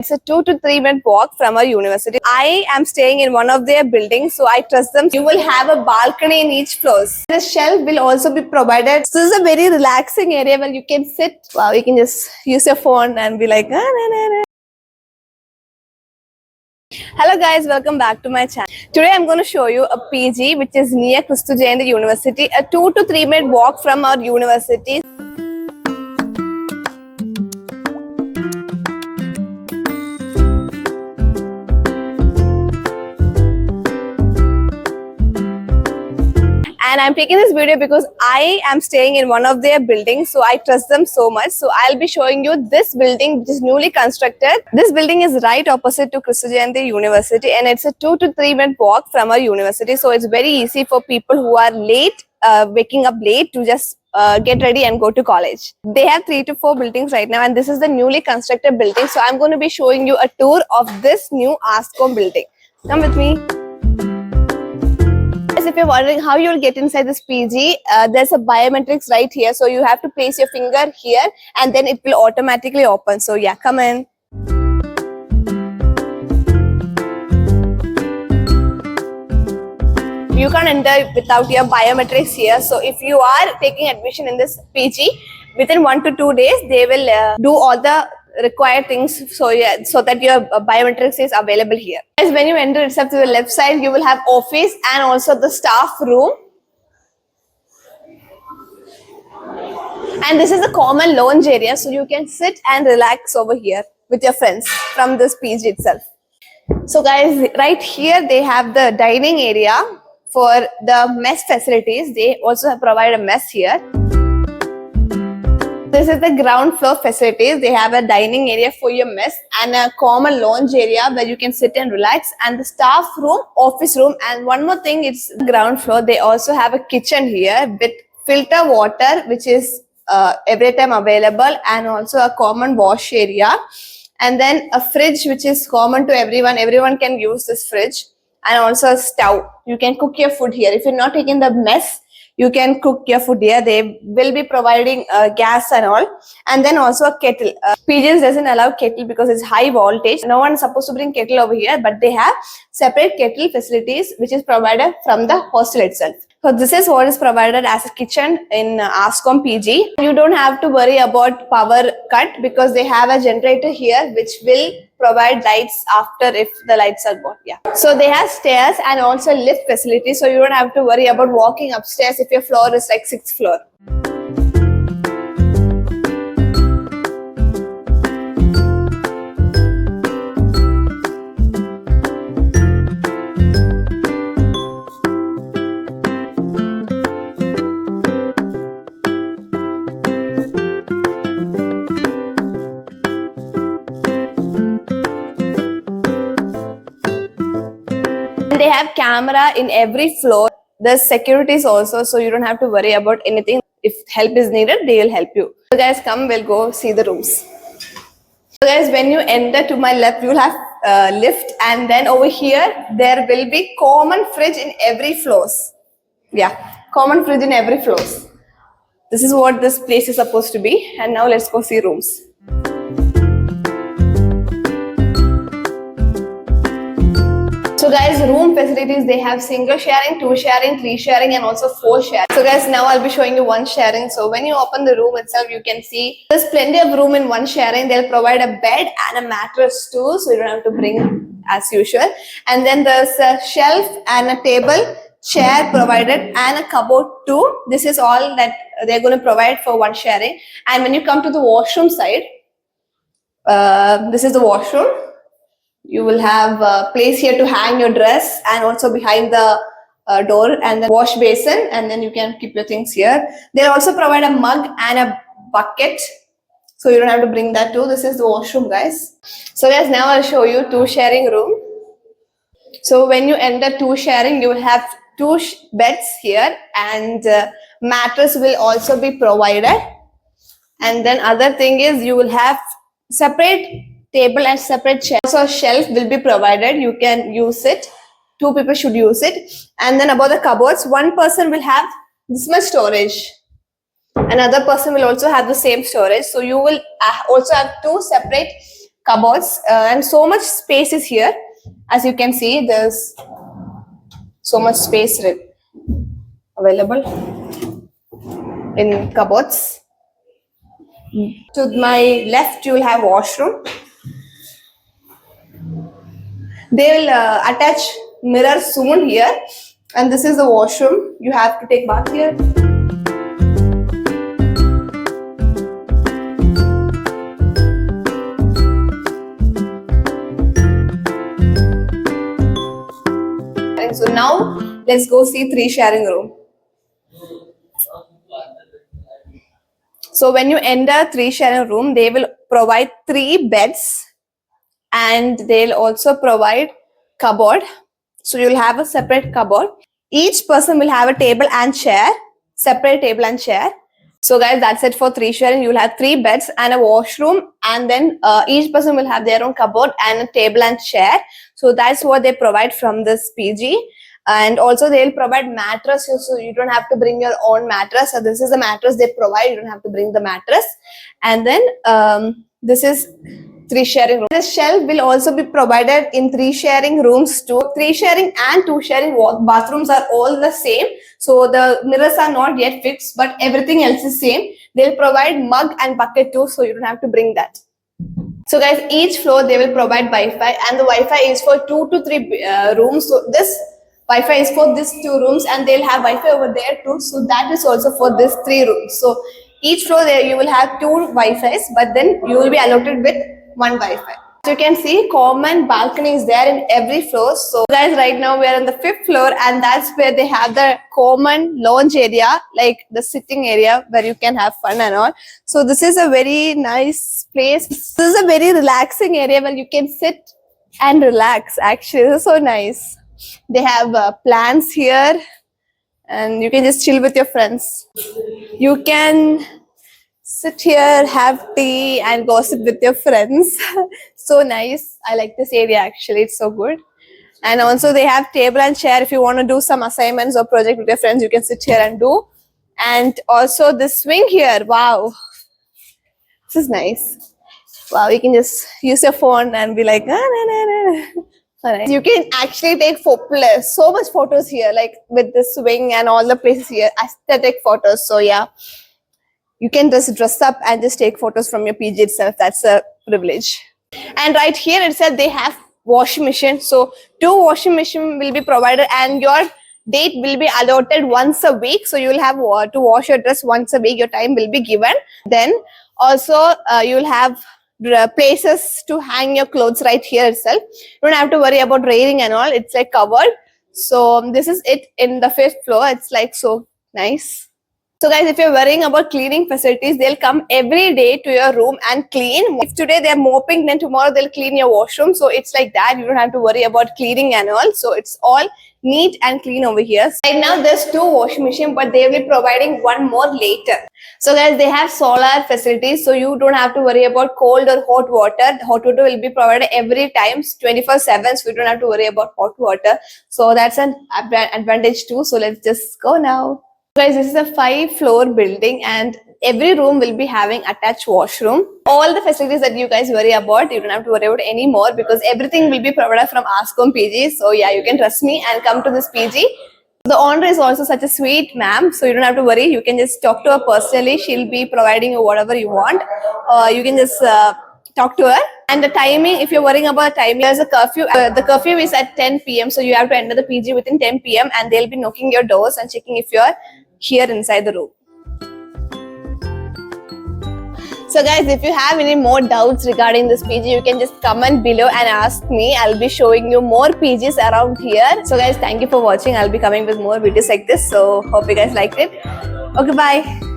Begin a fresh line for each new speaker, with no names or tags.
It's a 2 to 3 minute walk from our university. I am staying in one of their buildings, so I trust them. You will have a balcony in each floor. The shelf will also be provided. So this is a very relaxing area where you can sit. Wow, you can just use your phone and be like, Hello guys, welcome back to my channel. Today I'm going to show you a PG which is near Kristu Jayanti University, a 2 to 3 minute walk from our university. And I'm taking this video because I am staying in one of their buildings, so I trust them so much. So I'll be showing you this building which is newly constructed. This building is right opposite to Kristu Jayanti University, and it's a 2 to 3 minute walk from our university. So it's very easy for people who are late, waking up late, to just get ready and go to college. They have 3 to 4 buildings right now, and this is the newly constructed building. So I'm going to be showing you a tour of this new ASCOM building. Come with me. If you're wondering how you'll get inside this PG, there's a biometrics right here. So you have to place your finger here and then it will automatically open. So yeah, come in. You can't enter without your biometrics here. So if you are taking admission in this PG, within 1 to 2 days, they will do all the required things so that your biometrics is available here. As when you enter itself to the left side, you will have office and also the staff room. And this is the common lounge area, so you can sit and relax over here with your friends from this PG itself. So guys, right here they have the dining area for the mess facilities. They also provide a mess here. This is the ground floor facilities. They have a dining area for your mess and a common lounge area where you can sit and relax, and the staff room, office room, and one more thing, it's ground floor. They also have a kitchen here with filter water which is every time available, and also a common wash area, and then a fridge which is common to everyone. Everyone can use this fridge, and also a stove. You can cook your food here. If you're not taking the mess, you can cook your food here. They will be providing gas and all. And then also a kettle. PGs doesn't allow kettle because it's high voltage. No one is supposed to bring kettle over here, but they have separate kettle facilities which is provided from the hostel itself. So this is what is provided as a kitchen in ASCOM PG. You don't have to worry about power cut because they have a generator here which will provide lights after if the lights are gone. Yeah. So they have stairs and also lift facility, so you don't have to worry about walking upstairs if your floor is like 6th floor. They have camera in every floor. There's securities also, so you don't have to worry about anything. If help is needed, they will help you. So guys, come, we'll go see the rooms. So guys, when you enter to my left, you'll have lift, and then over here there will be common fridge in every floors. Yeah, common fridge in every floors. This is what this place is supposed to be. And now let's go see rooms. So guys, room facilities, they have single sharing, 2 sharing, 3 sharing, and also 4 sharing. So guys, now I'll be showing you 1 sharing. So when you open the room itself, you can see there's plenty of room in 1 sharing. They'll provide a bed and a mattress too, so you don't have to bring as usual. And then there's a shelf and a table, chair provided, and a cupboard too. This is all that they're going to provide for 1 sharing. And when you come to the washroom side, this is the washroom. You will have a place here to hang your dress, and also behind the door, and the wash basin, and then you can keep your things here. They'll also provide a mug and a bucket, so you don't have to bring that too. This is the washroom, guys. So guys, now I'll show you 2 sharing room. So when you enter 2 sharing, you will have 2 beds here, and mattress will also be provided. And then other thing is you will have separate table and separate chair. So a shelf will be provided. You can use it. 2 people should use it. And then about the cupboards, 1 person will have this much storage. Another person will also have the same storage. So you will also have 2 separate cupboards, and so much space is here. As you can see, there's so much space available in cupboards. To my left, you will have washroom. They will attach mirror soon here, and this is the washroom. You have to take bath here. And so now let's go see 3 sharing room. So when you enter 3 sharing room, they will provide 3 beds, and they'll also provide cupboard. So you'll have a separate cupboard. Each person will have a table and chair, separate table and chair. So guys, that's it for 3 sharing. You'll have 3 beds and a washroom, and then each person will have their own cupboard and a table and chair. So that's what they provide from this PG. And also they'll provide mattress, so you don't have to bring your own mattress. So this is the mattress they provide. You don't have to bring the mattress. And then this is 3 sharing room. This shelf will also be provided in 3 sharing rooms too. 3 sharing and 2 sharing bathrooms are all the same. So the mirrors are not yet fixed, but everything else is same. They'll provide mug and bucket too, so you don't have to bring that. So guys, each floor they will provide Wi-Fi, and the Wi-Fi is for 2 to 3 rooms. So this Wi-Fi is for these 2 rooms, and they'll have Wi-Fi over there too. So that is also for these 3 rooms. So each floor there you will have 2 Wi-Fis, but then you will be allotted with 1 Wi-Fi. So you can see common balcony is there in every floor. So guys, right now we are on the 5th floor, and that's where they have the common lounge area, like the sitting area where you can have fun and all. So this is a very nice place. This is a very relaxing area where you can sit and relax. Actually, this is so nice. They have plants here, and you can just chill with your friends. You can sit here, have tea and gossip with your friends. So nice. I like this area actually. It's so good. And also they have table and chair. If you want to do some assignments or project with your friends, you can sit here and do. And also the swing here. Wow. This is nice. Wow. You can just use your phone and be like, Nice. You can actually take so much photos here, like with the swing and all the places here, aesthetic photos. So yeah, you can just dress up and just take photos from your PG itself. That's a privilege. And right here itself, they have washing machine. So 2 washing machine will be provided, and your date will be allotted once a week. So you will have to wash your dress once a week. Your time will be given. Then also you will have places to hang your clothes right here itself. You don't have to worry about raining and all. It's like covered. So this is it in the 5th floor. It's like so nice. So guys, if you're worrying about cleaning facilities, they'll come every day to your room and clean. If today they're mopping, then tomorrow they'll clean your washroom. So it's like that. You don't have to worry about cleaning and all. So it's all neat and clean over here. Right now there's 2 washing machines, but they will be providing 1 more later. So guys, they have solar facilities, so you don't have to worry about cold or hot water. Hot water will be provided every time 24/7, so you don't have to worry about hot water. So that's an advantage too. So let's just go now. Guys, this is a 5-floor building, and every room will be having attached washroom. All the facilities that you guys worry about, you don't have to worry about anymore, because everything will be provided from Ascom PG. So yeah, you can trust me and come to this PG. The owner is also such a sweet ma'am, so you don't have to worry. You can just talk to her personally. She'll be providing you whatever you want. You can just talk to her. And the timing, if you're worrying about the timing, there's a curfew. The curfew is at 10 p.m. So you have to enter the PG within 10 p.m. and they'll be knocking your doors and checking if you're here inside the room. So guys, if you have any more doubts regarding this PG, you can just comment below and ask me. I'll be showing you more PGs around here. So guys, thank you for watching. I'll be coming with more videos like this. So hope you guys liked it. Okay, bye.